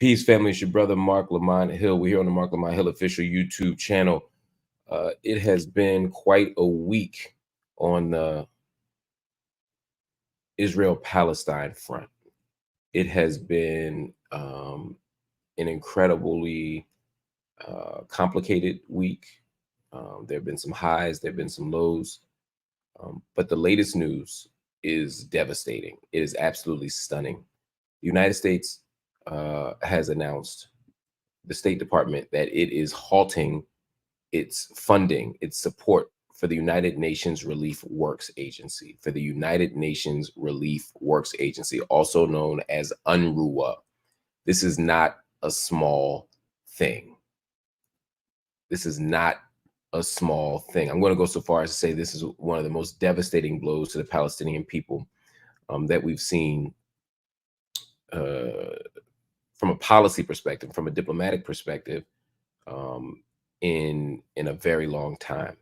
Peace, family. It's your brother, Marc Lamont Hill. We're here on the Marc Lamont Hill official YouTube channel. It has been quite a week on the Israel-Palestine front. It has been an incredibly complicated week. There have been some highs, there have been some lows, but the latest news is devastating. It is absolutely stunning. The United States has announced, the State Department, that it is halting its funding, its support for the United Nations Relief Works Agency, for the United Nations Relief Works Agency, also known as UNRWA. This is not a small thing. This is not a small thing. I'm going to go so far as to say this is one of the most devastating blows to the Palestinian people that we've seen from a policy perspective, from a diplomatic perspective, in a very long time.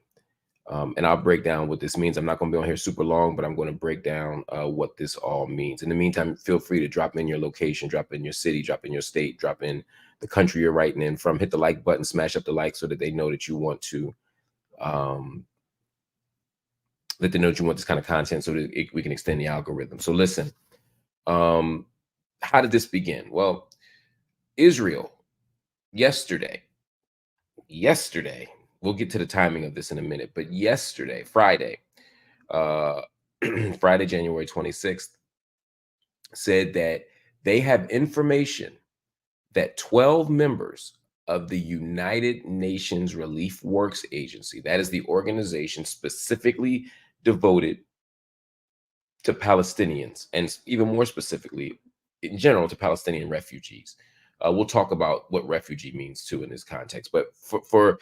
And I'll break down what this means. I'm not going to be on here super long, but I'm going to break down what this all means. In the meantime, feel free to drop in your location, drop in your city, drop in your state, drop in the country you're writing in from. Hit the like button, smash up the like so that they know that you want to, let them know that you want this kind of content so that we can extend the algorithm. So listen, how did this begin? Well, Israel yesterday, we'll get to the timing of this in a minute, but yesterday, Friday, Friday, January 26th, said that they have information that 12 members of the United Nations Relief Works Agency, that is the organization specifically devoted to Palestinians, and even more specifically, in general, to Palestinian refugees. We'll talk about what refugee means too in this context, but for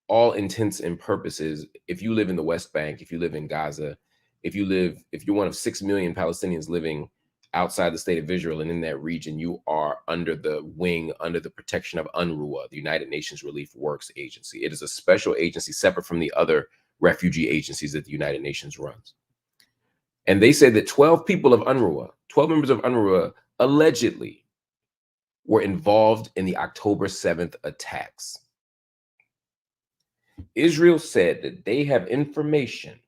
all intents and purposes, if you live in the West Bank, if you live in Gaza, if you're one of 6 million Palestinians living outside the state of Israel and in that region, you are under the protection of UNRWA, the United Nations Relief Works Agency. It is a special agency separate from the other refugee agencies that the United Nations runs. And they said that 12 members of UNRWA allegedly were involved in the October 7th attacks. Israel said that they have information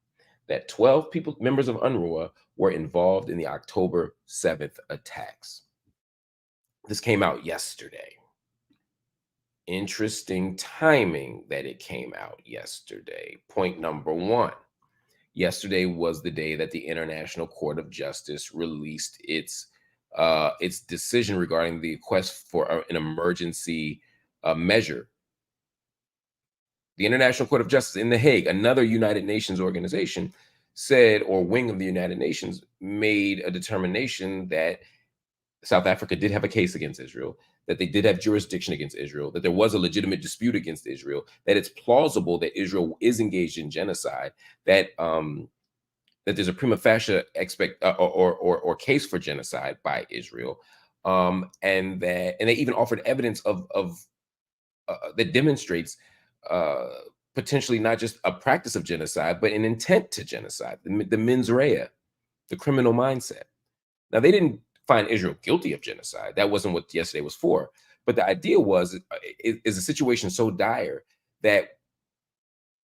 that 12 members of UNRWA were involved in the October 7th attacks. This came out yesterday. Interesting timing that it came out yesterday. Point number one. Yesterday was the day that the International Court of Justice released its decision regarding the request for an emergency measure. The International Court of Justice in The Hague, another United Nations organization, said, or wing of the United Nations, made a determination that South Africa did have a case against Israel, that they did have jurisdiction against Israel, that there was a legitimate dispute against Israel, that it's plausible that Israel is engaged in genocide, that there's a prima facie or case for genocide by Israel, and they even offered evidence that demonstrates potentially not just a practice of genocide, but an intent to genocide, the mens rea, the criminal mindset. Now, they didn't find Israel guilty of genocide. That wasn't what yesterday was for. But the idea was, is a situation so dire that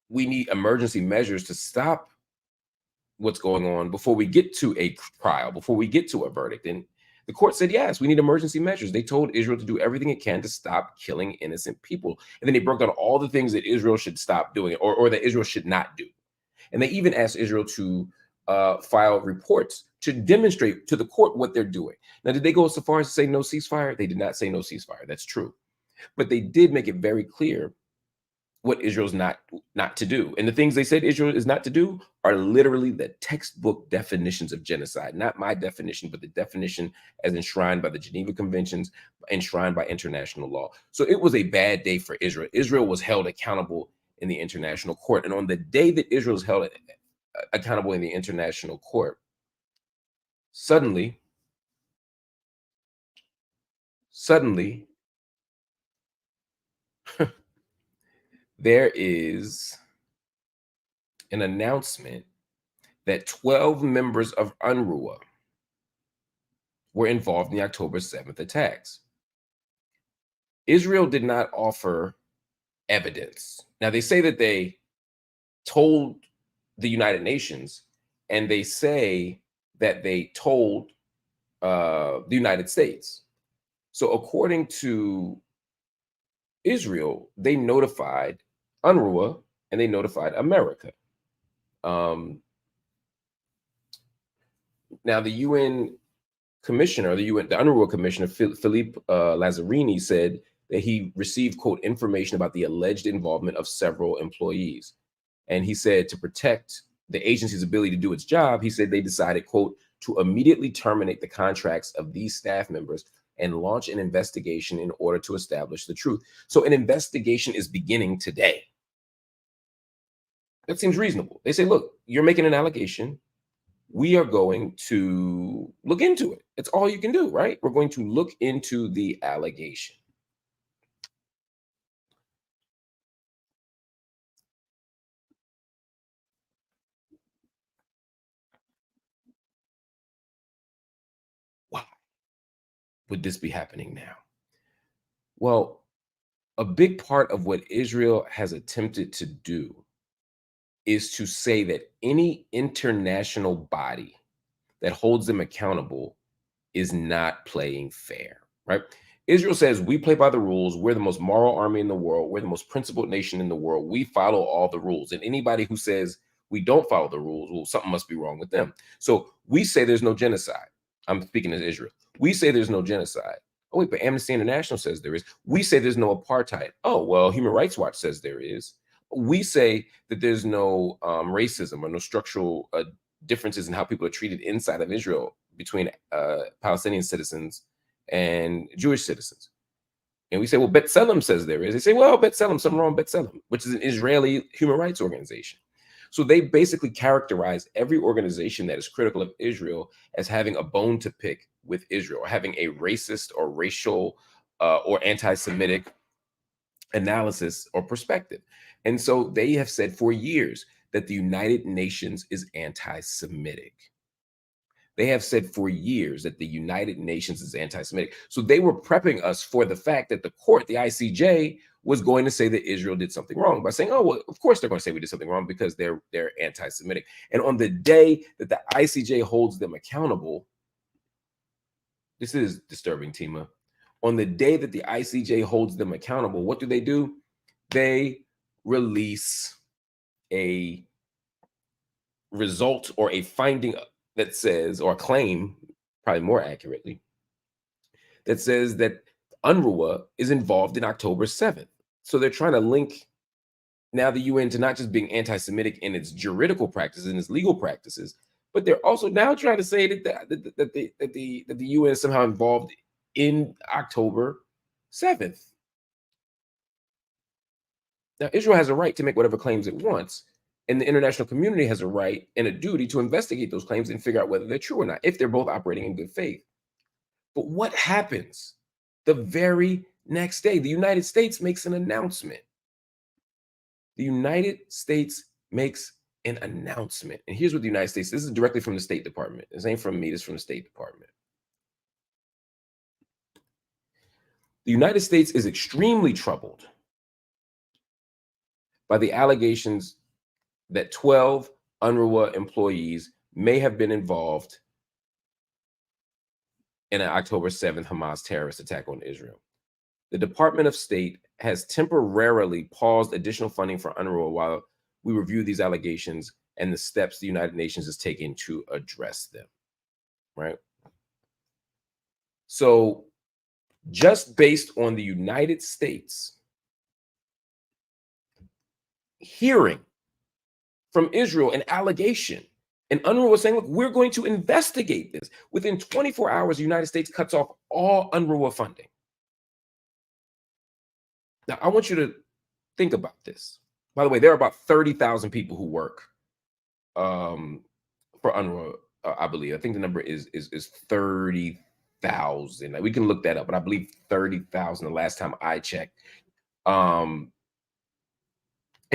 we need emergency measures to stop what's going on before we get to a trial, before we get to a verdict. And the court said, yes, we need emergency measures. They told Israel to do everything it can to stop killing innocent people. And then they broke down all the things that Israel should stop doing, or that Israel should not do. And they even asked Israel to file reports to demonstrate to the court what they're doing. Now, did they go so far as to say no ceasefire? They did not say no ceasefire. That's true. But they did make it very clear what Israel's not to do. And the things they said Israel is not to do are literally the textbook definitions of genocide. Not my definition, but the definition as enshrined by the Geneva Conventions, enshrined by international law. So it was a bad day for Israel. Israel was held accountable in the international court. And on the day that Israel was held accountable in the international court, suddenly, there is an announcement that 12 members of UNRWA were involved in the October 7th attacks. Israel did not offer evidence. Now, they say that they told the United Nations, and they say that they told the United States. So, according to Israel, they notified UNRWA and they notified America. Um, Now, the UN commissioner, the UNRWA commissioner, Philippe Lazzarini, said that he received, quote, information about the alleged involvement of several employees. And he said to protect the agency's ability to do its job, he said they decided, quote, to immediately terminate the contracts of these staff members and launch an investigation in order to establish the truth. So an investigation is beginning today. That seems reasonable. They say, look, you're making an allegation. We are going to look into it. It's all you can do, right? We're going to look into the allegation. Why would this be happening now? Well, a big part of what Israel has attempted to do is to say that any international body that holds them accountable is not playing fair, right? Israel says we play by the rules. We're the most moral army in the world. We're the most principled nation in the world. We follow all the rules. And anybody who says we don't follow the rules, well, something must be wrong with them. So we say there's no genocide. I'm speaking as Israel. We say there's no genocide. Oh, wait, but Amnesty International says there is. We say there's no apartheid. Oh, well, Human Rights Watch says there is. We say that there's no racism or no structural differences in how people are treated inside of Israel between Palestinian citizens and Jewish citizens. And we say, well, B'Tselem says there is. They say, well, B'Tselem, something wrong with B'Tselem, which is an Israeli human rights organization. So they basically characterize every organization that is critical of Israel as having a bone to pick with Israel, having a racist or racial or anti-Semitic analysis or perspective. And so they have said for years that the United Nations is anti-Semitic. They have said for years that the United Nations is anti-Semitic. So they were prepping us for the fact that the court, the ICJ, was going to say that Israel did something wrong by saying, oh, well, of course they're going to say we did something wrong because they're anti-Semitic. And on the day that the ICJ holds them accountable, this is disturbing, Tima. On the day that the ICJ holds them accountable, what do? They release a result or a finding that says, or a claim, probably more accurately, that says that UNRWA is involved in October 7th. So they're trying to link now the UN to not just being anti-Semitic in its juridical practices and its legal practices, but they're also now trying to say that the UN is somehow involved in October 7th. Now, Israel has a right to make whatever claims it wants, and the international community has a right and a duty to investigate those claims and figure out whether they're true or not, if they're both operating in good faith. But what happens the very next day? The United States makes an announcement. The United States makes an announcement. And here's what the United States, this is directly from the State Department. This ain't from me, this is from the State Department. The United States is extremely troubled by the allegations that 12 UNRWA employees may have been involved in an October 7th Hamas terrorist attack on Israel. The Department of State has temporarily paused additional funding for UNRWA while we review these allegations and the steps the United Nations has taken to address them, right? So just based on the United States hearing from Israel an allegation, and UNRWA was saying, look, we're going to investigate this. Within 24 hours, the United States cuts off all UNRWA funding. Now, I want you to think about this. By the way, there are about 30,000 people who work for UNRWA, I believe. I think the number is 30,000. We can look that up, but I believe 30,000 the last time I checked. And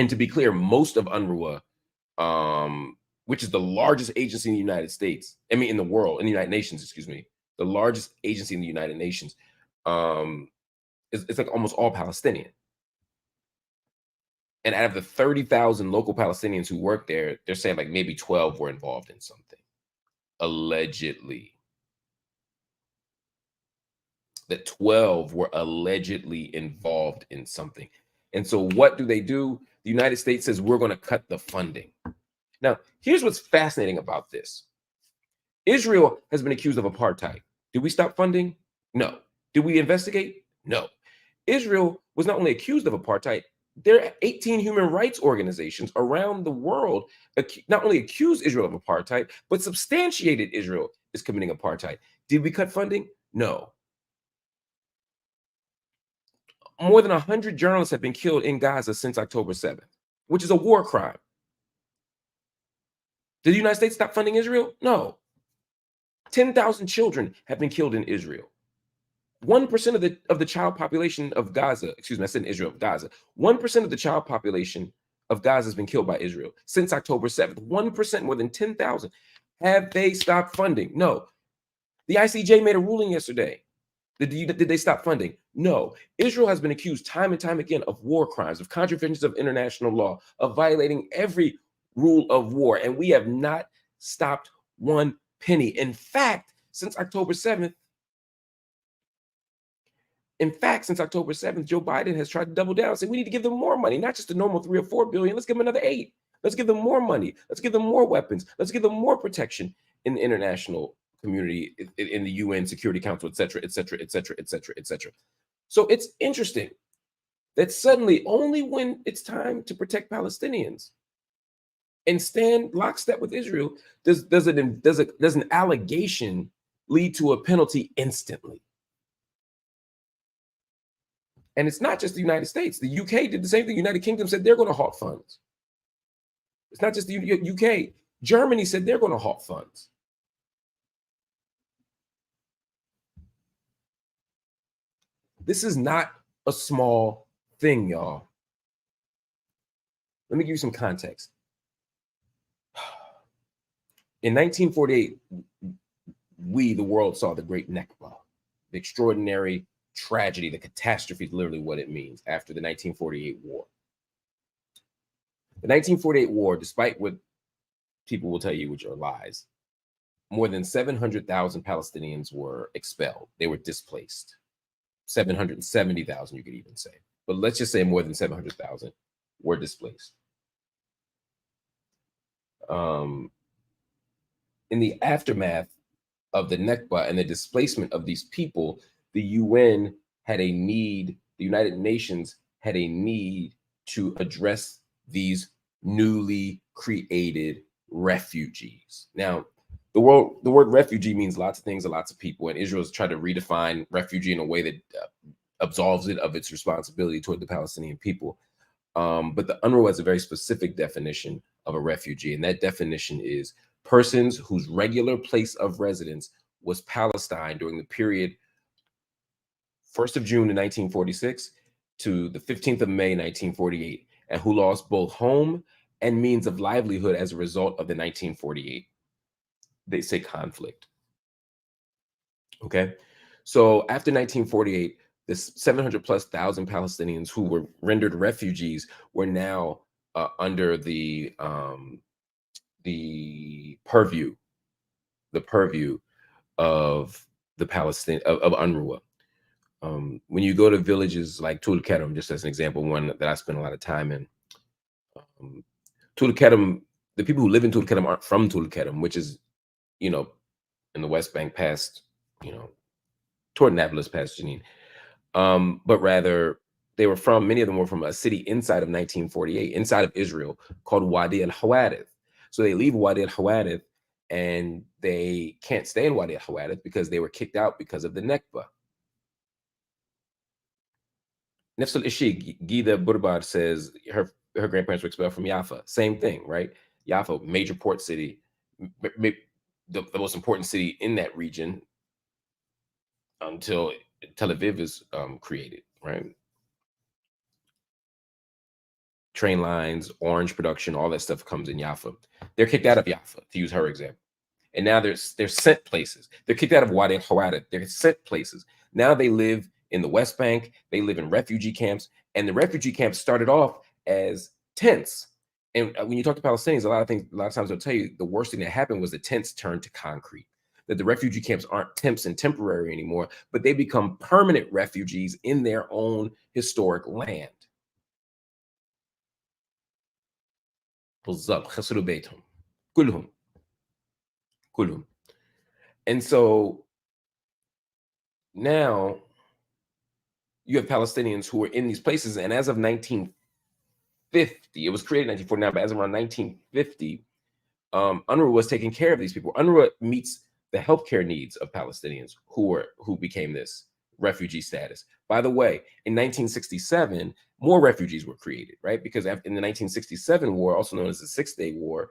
to be clear, most of UNRWA, which is the largest agency in the United States, in the world, in the United Nations, excuse me, The largest agency in the United Nations. It's like almost all Palestinian. And out of the 30,000 local Palestinians who work there, they're saying like maybe 12 were involved in something, allegedly. That 12 were allegedly involved in something. And so what do? The United States says we're going to cut the funding. Now, here's what's fascinating about this. Israel has been accused of apartheid. Did we stop funding? No. Did we investigate? No. Israel was not only accused of apartheid, there are 18 human rights organizations around the world not only accused Israel of apartheid, but substantiated Israel is committing apartheid. Did we cut funding? No. More than 100 journalists have been killed in Gaza since October 7th, which is a war crime. Did the United States stop funding Israel? No. 10,000 children have been killed in Israel. 1% of the child population of Gaza, excuse me, I said in Israel, Gaza. 1% of the child population of Gaza has been killed by Israel since October 7th. 1%, more than 10,000. Have they stopped funding? No. The ICJ made a ruling yesterday. Did they stop funding? No. Israel has been accused time and time again of war crimes, of contraventions of international law, of violating every rule of war, and we have not stopped one penny. In fact, since October 7th, Joe Biden has tried to double down and say we need to give them more money, not just the normal 3 or 4 billion. Let's give them another 8. Let's give them more money. Let's give them more weapons. Let's give them more protection in the international community, in the UN Security Council, et cetera, et cetera, et cetera, et cetera, et cetera. So it's interesting that suddenly, only when it's time to protect Palestinians and stand lockstep with Israel, does an allegation lead to a penalty instantly. And it's not just the United States. The UK did the same thing. The United Kingdom said they're going to halt funds. It's not just the UK. Germany said they're going to halt funds. This is not a small thing, y'all. Let me give you some context. In 1948, we, the world, saw the Great Nakba, the extraordinary tragedy, the catastrophe is literally what it means after the 1948 war. The 1948 war, despite what people will tell you, which are lies, more than 700,000 Palestinians were expelled. They were displaced. 770,000, you could even say. But let's just say more than 700,000 were displaced. In the aftermath of the Nakba and the displacement of these people, the UN had a need, the United Nations had a need to address these newly created refugees. Now, the word refugee means lots of things to lots of people, and Israel's tried to redefine refugee in a way that absolves it of its responsibility toward the Palestinian people. But the UNRWA has a very specific definition of a refugee, and that definition is persons whose regular place of residence was Palestine during the period 1st of June in 1946 to the 15th of May 1948, and who lost both home and means of livelihood as a result of the 1948, they say, conflict. Okay, so after 1948, this 700,000+ Palestinians who were rendered refugees were now under the purview of the of UNRWA. When you go to villages like Tulkarem, just as an example, one that I spent a lot of time in, Tulkarem, the people who live in Tulkarem aren't from Tulkarem, which is, in the West Bank past, toward Nablus past Jenin. But rather, many of them were from a city inside of 1948, inside of Israel, called Wadi al-Hawadith. So they leave Wadi al-Hawadith and they can't stay in Wadi al-Hawadith because they were kicked out because of the Nakba. Nefs al-Ishi, Gida Burbar says her grandparents were expelled from Jaffa. Same thing, right? Jaffa, major port city, the most important city in that region until Tel Aviv is created, right? Train lines, orange production, all that stuff comes in Jaffa. They're kicked out of Jaffa, to use her example. and now they're sent places. They're kicked out of Wadi Hawada. They're sent places. Now they live in the West Bank. They live in refugee camps, and the refugee camps started off as tents. And when you talk to Palestinians, a lot of times they'll tell you the worst thing that happened was the tents turned to concrete. That the refugee camps aren't temps and temporary anymore, but they become permanent refugees in their own historic land. بالظبط خسروا بيتهم كلهم كلهم. And so now you have Palestinians who are in these places, and as of 1950, it was created in 1949, but as of around 1950, UNRWA was taking care of these people. UNRWA meets the healthcare needs of Palestinians who became this refugee status. By the way, in 1967, more refugees were created, right? Because in the 1967 war, also known as the Six-Day War,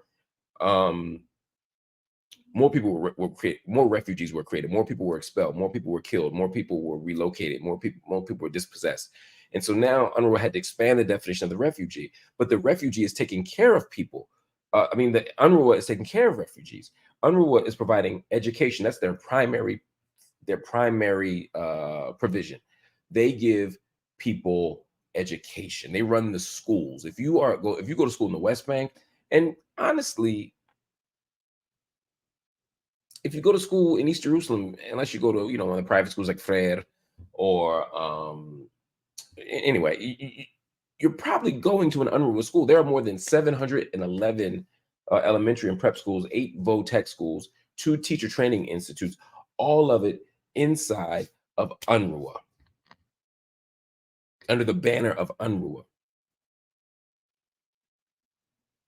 more people were created, more refugees were created, more people were expelled, more people were killed, more people were relocated, more people were dispossessed. And so now UNRWA had to expand the definition of the refugee, but the refugee is taking care of people. The UNRWA is taking care of refugees. UNRWA is providing education. That's their primary provision. They give people education. They run the schools. If you go to school in the West Bank, and honestly, if you go to school in East Jerusalem, unless you go to one of the private schools like Freire or anyway, you're probably going to an UNRWA school. There are more than 711 elementary and prep schools, 8 vo-tech schools, 2 teacher training institutes, all of it inside of UNRWA, under the banner of UNRWA.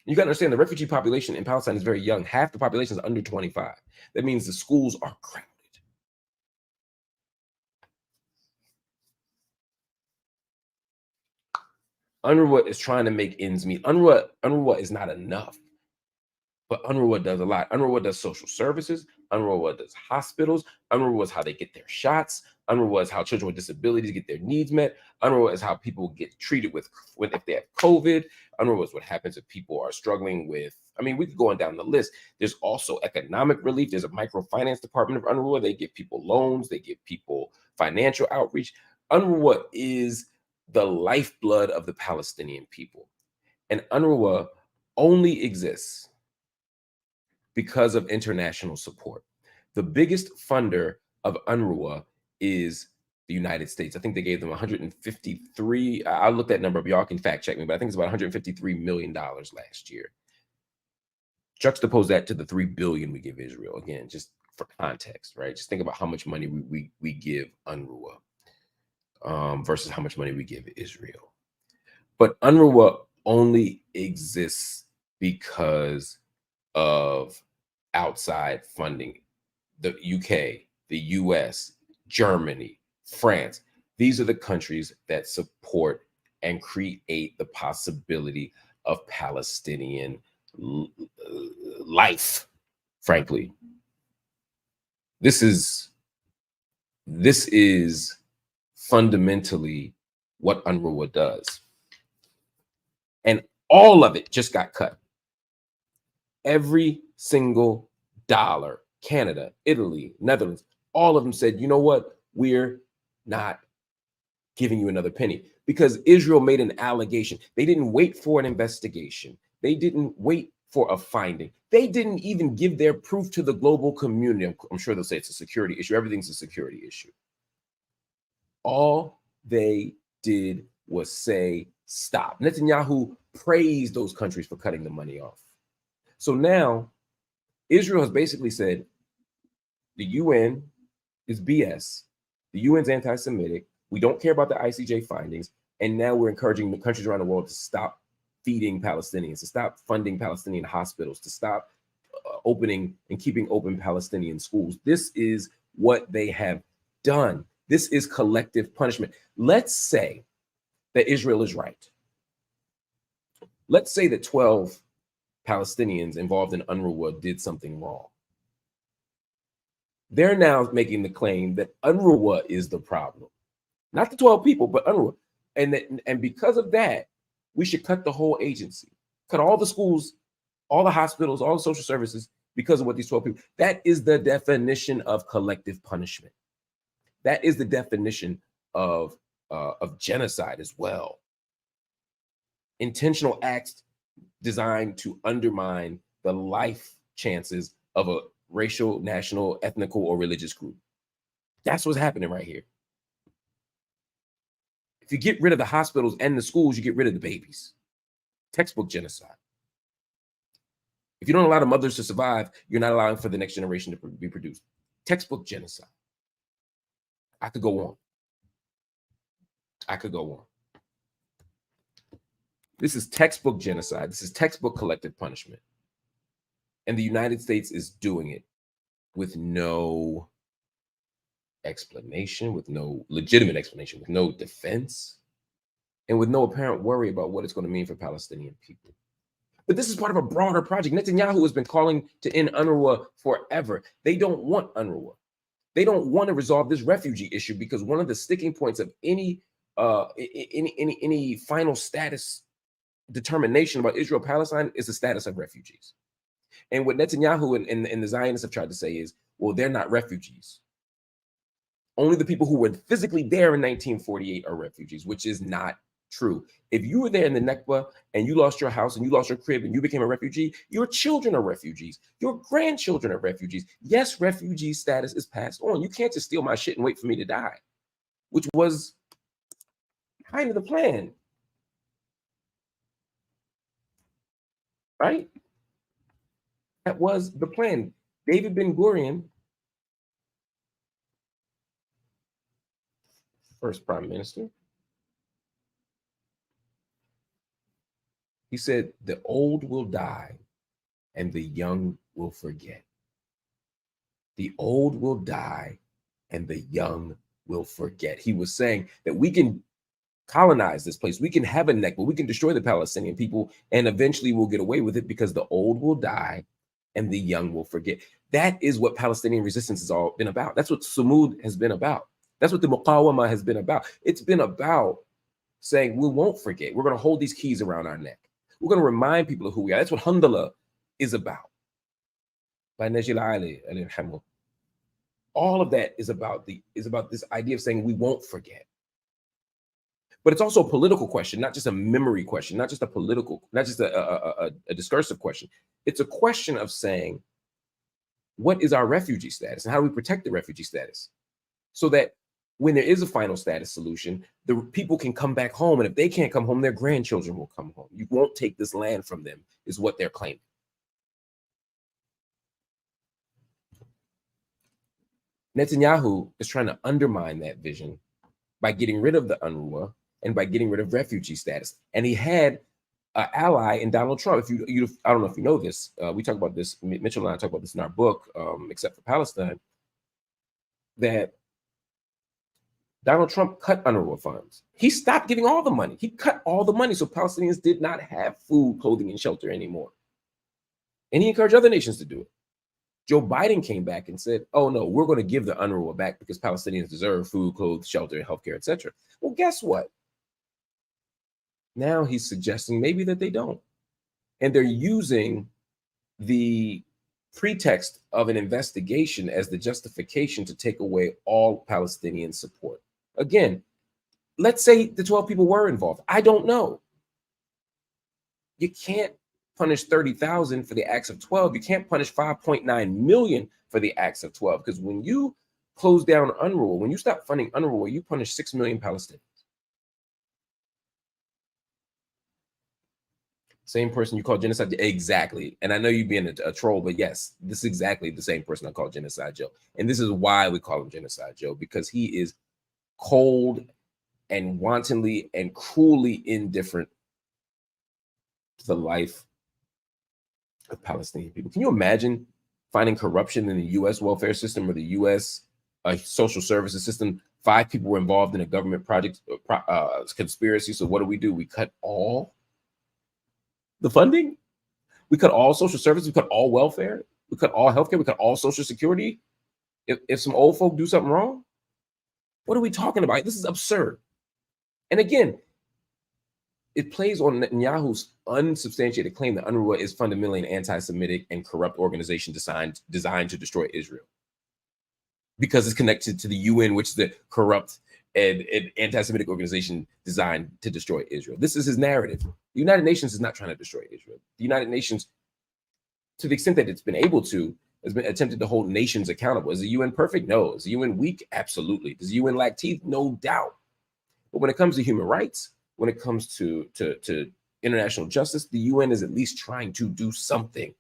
You got to understand the refugee population in Palestine is very young. Half the population is under 25. That means the schools are crowded. UNRWA is trying to make ends meet. UNRWA is not enough, but UNRWA does a lot. UNRWA does social services. UNRWA does hospitals. UNRWA is how they get their shots. UNRWA is how children with disabilities get their needs met. UNRWA is how people get treated if they have COVID. UNRWA is what happens if people are struggling with, we could go on down the list. There's also economic relief. There's a microfinance department of UNRWA. They give people loans. They give people financial outreach. UNRWA is the lifeblood of the Palestinian people. And UNRWA only exists because of international support. The biggest funder of UNRWA is the United States. I think they gave them 153. I'll look that number up. Y'all can fact check me, but I think it's about $153 million last year. Juxtapose that to the $3 billion we give Israel. Again, just for context, right? Just think about how much money we give UNRWA versus how much money we give Israel. But UNRWA only exists because of outside funding. The UK, the US, Germany, France. These are the countries that support and create the possibility of Palestinian life, frankly. This is fundamentally what UNRWA does. And all of it just got cut. Every single dollar. Canada, Italy, Netherlands, all of them said, you know what? We're not giving you another penny, because Israel made an allegation. They didn't wait for an investigation. They didn't wait for a finding. They didn't even give their proof to the global community. I'm sure they'll say it's a security issue. Everything's a security issue. All they did was say, stop. Netanyahu praised those countries for cutting the money off. So now Israel has basically said, the UN is BS. The UN's anti-Semitic. We don't care about the ICJ findings. And now we're encouraging the countries around the world to stop feeding Palestinians, to stop funding Palestinian hospitals, to stop opening and keeping open Palestinian schools. This is what they have done. This is collective punishment. Let's say that Israel is right. Let's say that 12 Palestinians involved in UNRWA did something wrong. They're now making the claim that UNRWA is the problem, not the 12 people, but UNRWA. And because of that, we should cut the whole agency, cut all the schools, all the hospitals, all the social services, because of what these 12 people. That is the definition of collective punishment. That is the definition of genocide as well. Intentional acts designed to undermine the life chances of a racial, national, ethnical, or religious group. That's what's happening right here. If you get rid of the hospitals and the schools, you get rid of the babies. Textbook genocide. If you don't allow the mothers to survive, you're not allowing for the next generation to be produced. Textbook genocide. I could go on. I could go on. This is textbook genocide. This is textbook collective punishment. And the United States is doing it with no explanation, with no legitimate explanation, with no defense, and with no apparent worry about what it's going to mean for Palestinian people. But this is part of a broader project. Netanyahu has been calling to end UNRWA forever. They don't want UNRWA. They don't want to resolve this refugee issue because one of the sticking points of any final status determination about Israel-Palestine is the status of refugees. And what Netanyahu and the Zionists have tried to say is, well, they're not refugees. Only the people who were physically there in 1948 are refugees, which is not true. If you were there in the Nakba and you lost your house and you lost your crib and you became a refugee, your children are refugees. Your grandchildren are refugees. Yes, refugee status is passed on. You can't just steal my shit and wait for me to die, which was kind of the plan. Right? That was the plan. David Ben-Gurion, first prime minister, he said, the old will die and the young will forget. The old will die and the young will forget. He was saying that we can colonize this place. We can have a Nakba, we can destroy the Palestinian people, and eventually we'll get away with it because the old will die and the young will forget. That is what Palestinian resistance has all been about. That's what Sumud has been about. That's what the Muqawama has been about. It's been about saying we won't forget. We're going to hold these keys around our neck. We're going to remind people of who we are. That's what Hamdallah is about. By Najil Ali, all of that is about this idea of saying we won't forget. But it's also a political question, not just a memory question, not just a political, not just a discursive question. It's a question of saying, what is our refugee status and how do we protect the refugee status so that when there is a final status solution, the people can come back home. And if they can't come home, their grandchildren will come home. You won't take this land from them, is what they're claiming. Netanyahu is trying to undermine that vision by getting rid of the UNRWA and by getting rid of refugee status. And he had an ally in Donald Trump. I don't know if you know this, we talk about this, Mitchell and I talk about this in our book, Except for Palestine, that Donald Trump cut UNRWA funds. He stopped giving all the money. He cut all the money, so Palestinians did not have food, clothing, and shelter anymore. And he encouraged other nations to do it. Joe Biden came back and said, oh no, we're going to give the UNRWA back because Palestinians deserve food, clothes, shelter, healthcare, etc. Well, guess what? Now he's suggesting maybe that they don't. And they're using the pretext of an investigation as the justification to take away all Palestinian support. Again, let's say the 12 people were involved. I don't know. You can't punish 30,000 for the acts of 12. You can't punish 5.9 million for the acts of 12. Because when you close down UNRWA, when you stop funding UNRWA, you punish 6 million Palestinians. Same person you call genocide? Exactly. And I know you being a troll, but yes, this is exactly the same person I call Genocide Joe. And this is why we call him Genocide Joe, because he is cold and wantonly and cruelly indifferent to the life of Palestinian people. Can you imagine finding corruption in the U.S. welfare system or the U.S. Social services system? 5 people were involved in a government project conspiracy. So what do? We cut all the funding. We cut all social services. We cut all welfare. We cut all healthcare. We cut all social security. If some old folk do something wrong, what are we talking about? This is absurd. And again, it plays on Netanyahu's unsubstantiated claim that UNRWA is fundamentally an anti-Semitic and corrupt organization designed to destroy Israel, because it's connected to the UN, which is the corrupt and anti-Semitic organization designed to destroy Israel. This is his narrative. The United Nations is not trying to destroy Israel. The United Nations, to the extent that it's been able to, has been attempted to hold nations accountable. Is the UN perfect? No. Is the UN weak? Absolutely. Does the UN lack teeth? No doubt. But when it comes to human rights, when it comes to international justice, the UN is at least trying to do something.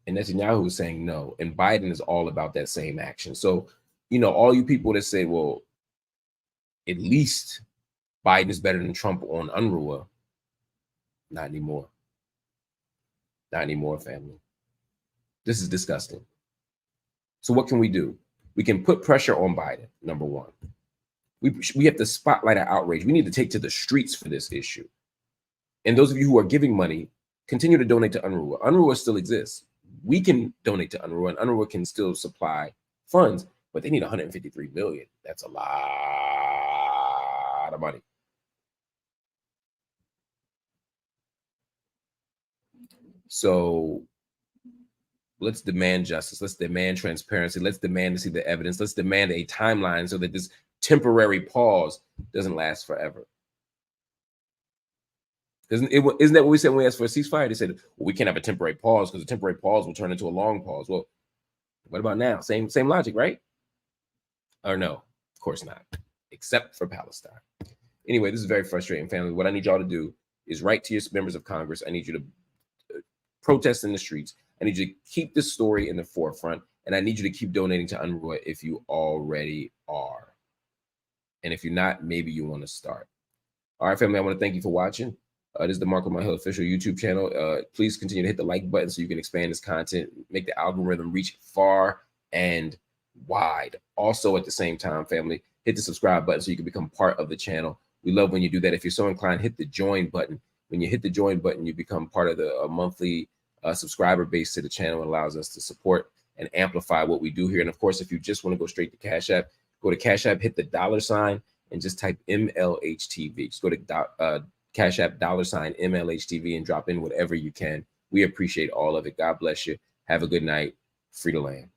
And Netanyahu is saying no. And Biden is all about that same action. So, all you people that say, well, at least Biden is better than Trump on UNRWA, not anymore. Not anymore, family. This is disgusting. So what can we do? We can put pressure on Biden, number one. We have to spotlight our outrage. We need to take to the streets for this issue. And those of you who are giving money, continue to donate to UNRWA. UNRWA still exists. We can donate to UNRWA, and UNRWA can still supply funds, but they need 153 million. That's a lot of money. So let's demand justice. Let's demand transparency. Let's demand to see the evidence. Let's demand a timeline so that this temporary pause doesn't last forever. Isn't that what we said when we asked for a ceasefire? They said, well, we can't have a temporary pause because a temporary pause will turn into a long pause. Well, what about now? Same logic, right? Or no, of course not, except for Palestine. Anyway, this is very frustrating, family. What I need y'all to do is write to your members of Congress. I need you to protest in the streets. I need you to keep this story in the forefront, and I need you to keep donating to UNRWA if you already are. And if you're not, maybe you want to start. All right, family, I want to thank you for watching. This is the Marc Lamont Hill official YouTube channel. Please continue to hit the like button so you can expand this content, make the algorithm reach far and wide. Also, at the same time, family, hit the subscribe button so you can become part of the channel. We love when you do that. If you're so inclined, hit the join button. When you hit the join button, you become part of the monthly subscriber base to the channel. It allows us to support and amplify what we do here. And of course, if you just want to go straight to Cash App, go to Cash App, hit the $, and just type MLHTV. Just go to Cash App $MLHTV and drop in whatever you can. We appreciate all of it. God bless you. Have a good night. Free the land.